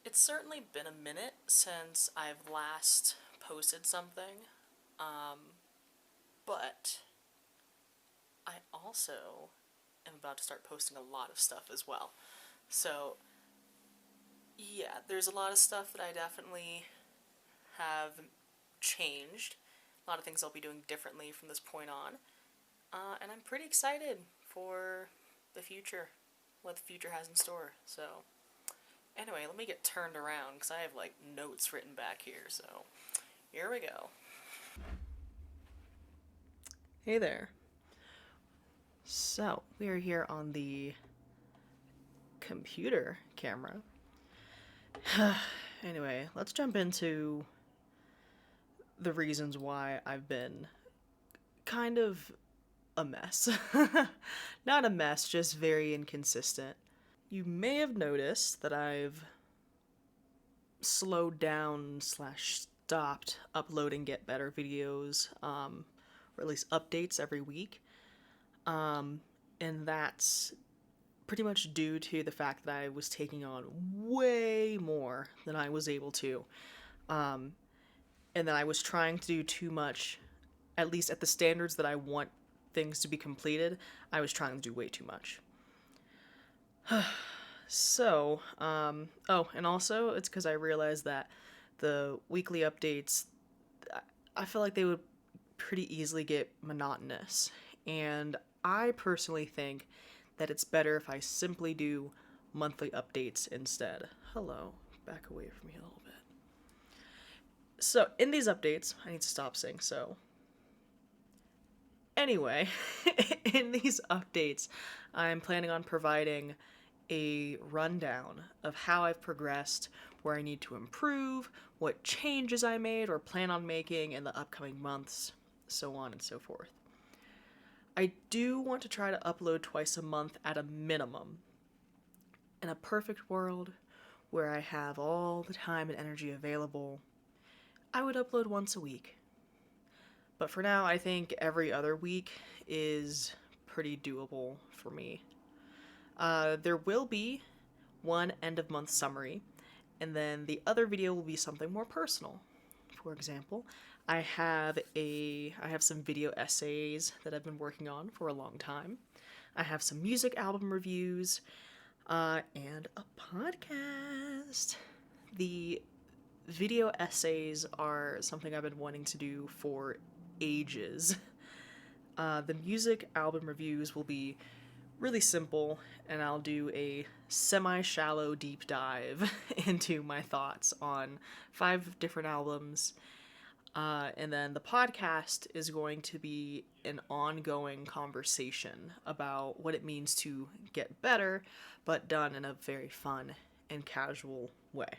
It's certainly been a minute since I've last posted something, but I also am about to start posting a lot of stuff as well. So, yeah, there's a lot of stuff that I definitely have changed. A lot of things I'll be doing differently from this point on. And I'm pretty excited for the future, what the future has in store. So, anyway, let me get turned around because I have like notes written back here. So, here we go. Hey there. So, we are here on the computer camera. Anyway, let's jump into the reasons why I've been kind of a mess. Not a mess, just very inconsistent. You may have noticed that I've slowed down slash stopped uploading Get Better videos, or at least updates every week. And that's pretty much due to the fact that I was taking on way more than I was able to. And that I was trying to do too much, at least at the standards that I want things to be completed, I was trying to do way too much. So, oh, and also it's because I realized that the weekly updates, I feel like they would pretty easily get monotonous. And I personally think that it's better if I simply do monthly updates instead. Hello, back away from me a little bit. So, in these updates, I need to stop saying so. Anyway, in these updates, I'm planning on providing a rundown of how I've progressed, where I need to improve, what changes I made or plan on making in the upcoming months, so on and so forth. I do want to try to upload twice a month at a minimum. In a perfect world, where I have all the time and energy available, I would upload once a week. But for now, I think every other week is pretty doable for me. There will be one end of month summary, and then the other video will be something more personal. For example, I have some video essays that I've been working on for a long time. I have some music album reviews, and a podcast. The video essays are something I've been wanting to do for ages. The music album reviews will be really simple, and I'll do a semi-shallow deep dive into my thoughts on 5 different albums. And then the podcast is going to be an ongoing conversation about what it means to get better, but done in a very fun and casual way.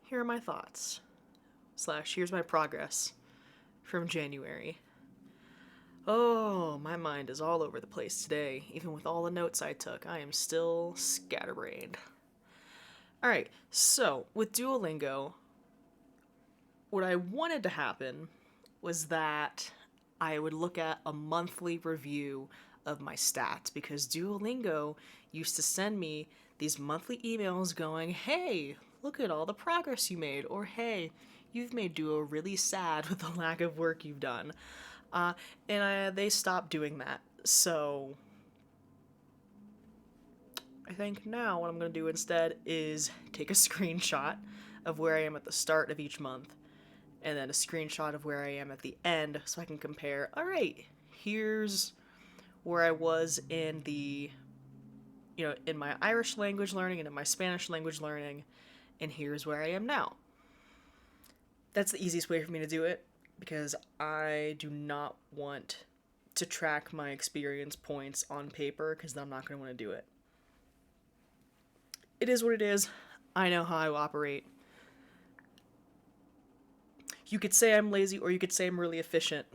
Here are my thoughts. Here's my progress from January. Oh, my mind is all over the place today. Even with all the notes I took, I am still scatterbrained. Alright, so with Duolingo, what I wanted to happen was that I would look at a monthly review of my stats, because Duolingo used to send me these monthly emails going, hey, look at all the progress you made, or hey, you've made Duo really sad with the lack of work you've done. They stopped doing that. So I think now what I'm going to do instead is take a screenshot of where I am at the start of each month, and then a screenshot of where I am at the end, so I can compare, alright, here's where I was in in my Irish language learning and in my Spanish language learning, and here's where I am now. That's the easiest way for me to do it, because I do not want to track my experience points on paper, because I'm not going to want to do it. It is what it is. I know how I operate. You could say I'm lazy, or you could say I'm really efficient.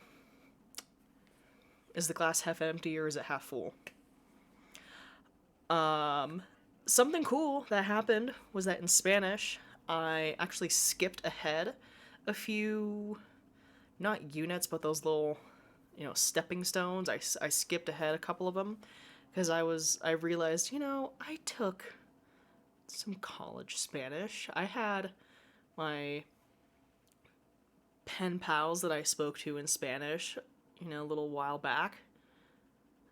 Is the glass half empty, or is it half full? Something cool that happened was that in Spanish, I actually skipped ahead a few, not units, but those little, stepping stones. I skipped ahead a couple of them, because I realized, I took some college Spanish. I had my pen pals that I spoke to in Spanish, a little while back.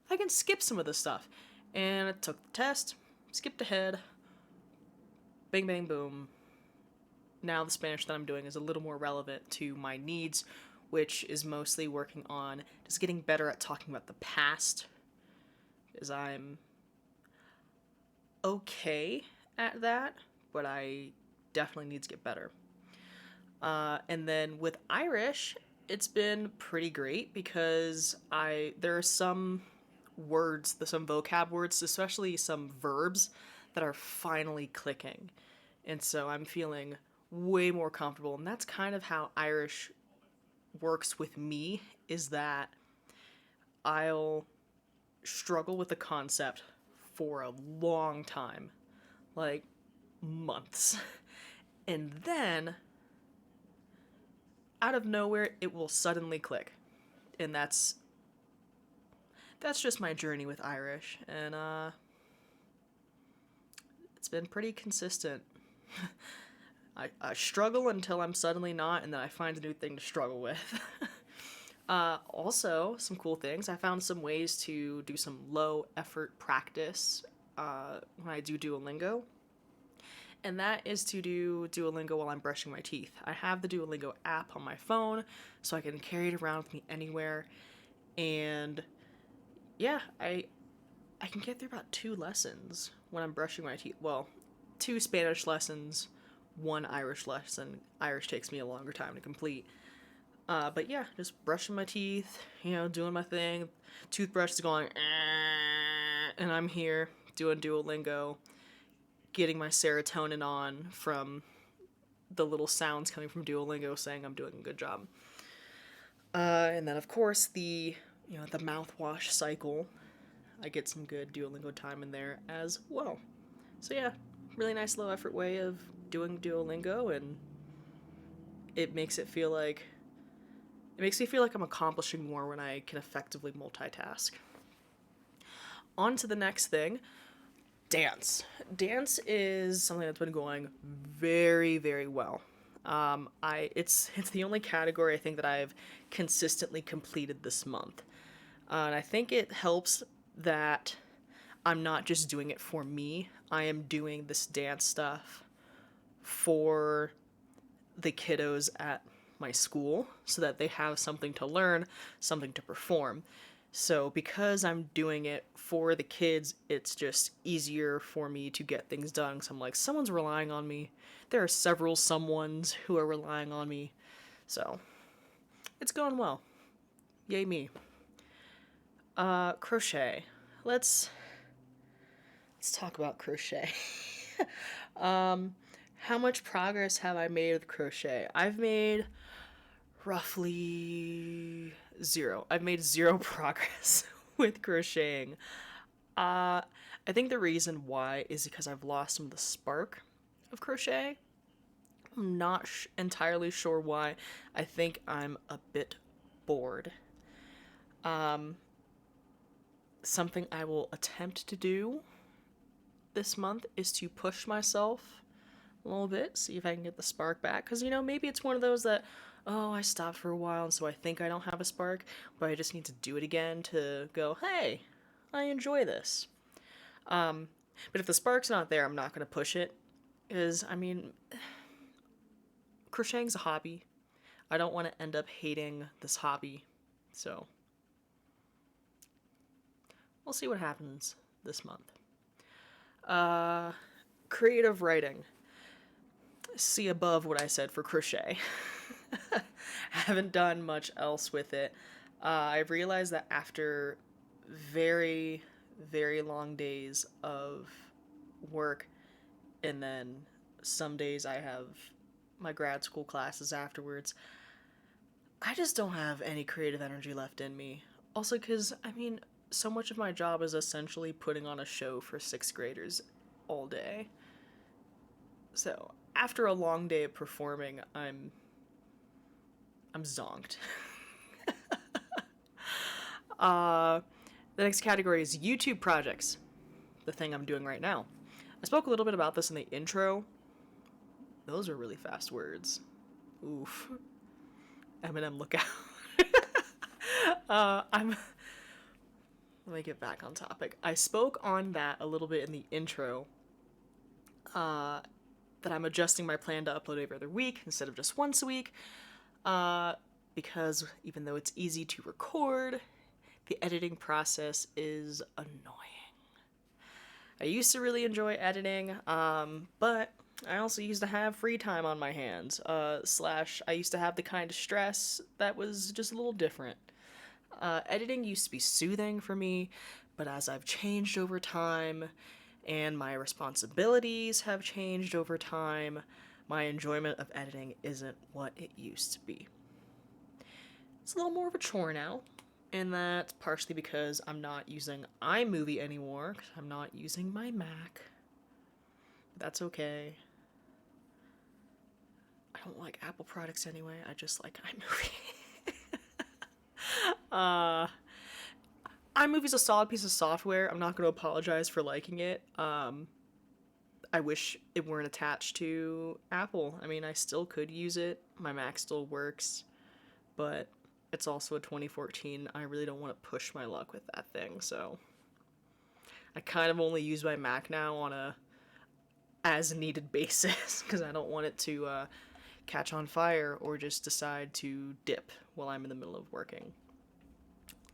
I can skip some of the stuff. And I took the test, skipped ahead, bang, bang, boom. Now the Spanish that I'm doing is a little more relevant to my needs, which is mostly working on just getting better at talking about the past, because I'm okay at that, but I definitely need to get better. And then with Irish, it's been pretty great because there are some words, some vocab words, especially some verbs that are finally clicking. And so I'm feeling way more comfortable. And that's kind of how Irish works with me, is that I'll struggle with the concept for a long time, like months. And then out of nowhere it will suddenly click. And that's just my journey with Irish, and it's been pretty consistent. I struggle until I'm suddenly not, and then I find a new thing to struggle with. Also, some cool things. I found some ways to do some low effort practice when I do Duolingo. And that is to do Duolingo while I'm brushing my teeth. I have the Duolingo app on my phone, so I can carry it around with me anywhere. And yeah, I can get through about 2 lessons when I'm brushing my teeth. Well, 2 Spanish lessons, 1 Irish lesson. Irish takes me a longer time to complete. But yeah, just brushing my teeth, doing my thing. Toothbrush is going, and I'm here doing Duolingo, getting my serotonin on from the little sounds coming from Duolingo saying I'm doing a good job. And then of course the mouthwash cycle. I get some good Duolingo time in there as well. So yeah, really nice low effort way of doing Duolingo, and it makes it feel like I'm accomplishing more when I can effectively multitask. On to the next thing, dance. Dance is something that's been going very, very well. It's the only category I think that I've consistently completed this month, and I think it helps that I'm not just doing it for me. I am doing this dance stuff for the kiddos at my school so that they have something to learn, something to perform. So because I'm doing it for the kids, it's just easier for me to get things done. So I'm like, someone's relying on me. There are several someones who are relying on me. So it's going well. Yay me. Crochet. Let's talk about crochet. How much progress have I made with crochet? I've made roughly 0. I've made 0 progress with crocheting. I think the reason why is because I've lost some of the spark of crochet. I'm not entirely sure why. I think I'm a bit bored. Something I will attempt to do this month is to push myself a little bit, see if I can get the spark back. Because, maybe it's one of those that, oh, I stopped for a while, and so I think I don't have a spark, but I just need to do it again to go, hey, I enjoy this. But if the spark's not there, I'm not going to push it. Because, crocheting's a hobby. I don't want to end up hating this hobby. So, we'll see what happens this month. Creative writing. See above what I said for crochet. I haven't done much else with it. I've realized that after very, very long days of work, and then some days I have my grad school classes afterwards, I just don't have any creative energy left in me. Also, because, so much of my job is essentially putting on a show for 6th graders all day. So, after a long day of performing, I'm zonked. The next category is YouTube projects, the thing I'm doing right now. I spoke a little bit about this in the intro. Those are really fast words. Oof. Eminem, look out. I'm. Let me get back on topic. I spoke on that a little bit in the intro. That I'm adjusting my plan to upload every other week instead of just once a week. Because even though it's easy to record, the editing process is annoying. I used to really enjoy editing, but I also used to have free time on my hands. Slash, I used to have the kind of stress that was just a little different. Editing used to be soothing for me, but as I've changed over time and my responsibilities have changed over time, my enjoyment of editing isn't what it used to be. It's a little more of a chore now, and that's partially because I'm not using iMovie anymore, because I'm not using my Mac. That's okay. I don't like Apple products anyway, I just like iMovie. iMovie's a solid piece of software. I'm not going to apologize for liking it. I wish it weren't attached to Apple. I mean, I still could use it. My Mac still works, but it's also a 2014. I really don't want to push my luck with that thing, so I kind of only use my Mac now on a as needed basis because I don't want it to catch on fire or just decide to dip while I'm in the middle of working.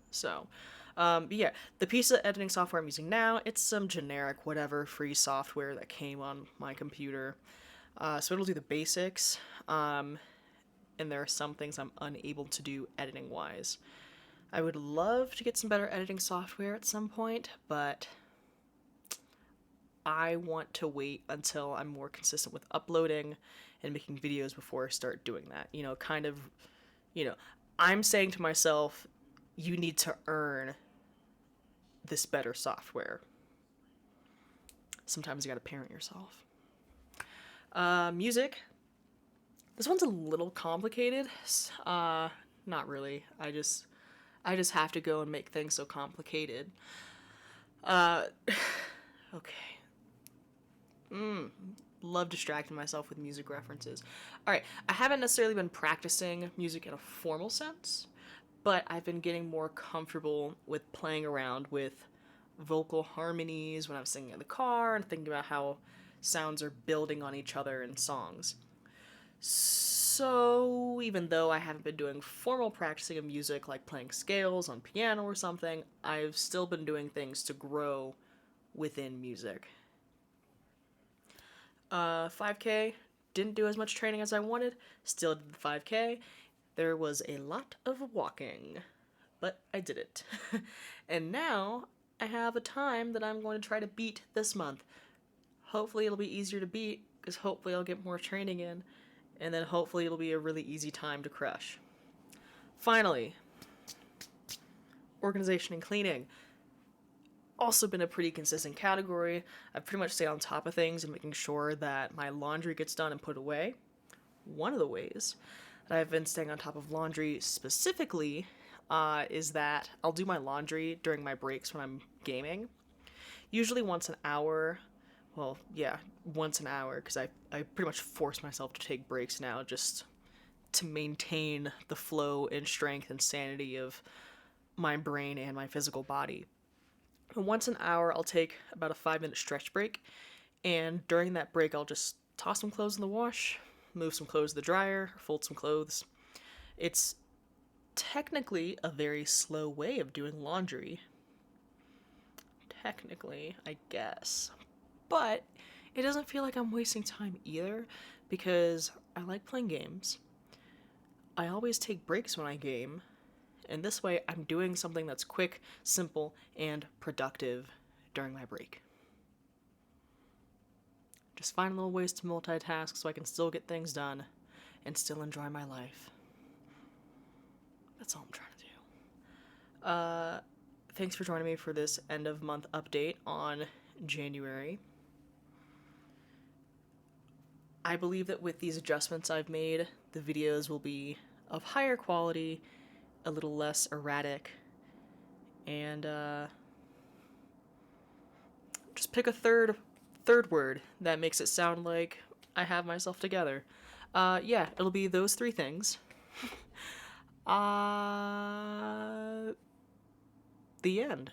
So, but yeah, the piece of editing software I'm using now, it's some generic whatever free software that came on my computer. So it'll do the basics, and there are some things I'm unable to do editing wise. I would love to get some better editing software at some point, but I want to wait until I'm more consistent with uploading and making videos before I start doing that. I'm saying to myself, you need to earn this better software. Sometimes you gotta parent yourself. Music. This one's a little complicated. Not really. I just have to go and make things so complicated. Okay. Love distracting myself with music references. Alright, I haven't necessarily been practicing music in a formal sense, but I've been getting more comfortable with playing around with vocal harmonies when I'm singing in the car and thinking about how sounds are building on each other in songs. So, even though I haven't been doing formal practicing of music like playing scales on piano or something, I've still been doing things to grow within music. 5K, didn't do as much training as I wanted, still did the 5K. There was a lot of walking, but I did it. And now I have a time that I'm going to try to beat this month. Hopefully it'll be easier to beat, because hopefully I'll get more training in, and then hopefully it'll be a really easy time to crush. Finally, organization and cleaning. Also been a pretty consistent category. I've pretty much stayed on top of things and making sure that my laundry gets done and put away. One of the ways that I've been staying on top of laundry specifically is that I'll do my laundry during my breaks when I'm gaming. Usually once an hour. Well, yeah, once an hour, because I pretty much force myself to take breaks now just to maintain the flow and strength and sanity of my brain and my physical body. And once an hour, I'll take about a 5-minute stretch break, and during that break, I'll just toss some clothes in the wash, move some clothes to the dryer, fold some clothes. It's technically a very slow way of doing laundry. Technically, I guess. But it doesn't feel like I'm wasting time either, because I like playing games. I always take breaks when I game, and this way I'm doing something that's quick, simple, and productive during my break. Just find little ways to multitask so I can still get things done and still enjoy my life. That's all I'm trying to do. Thanks for joining me for this end of month update on January. I believe that with these adjustments I've made, the videos will be of higher quality, a little less erratic, And just pick a third word that makes it sound like I have myself together. Yeah, it'll be those three things. Uh, the end.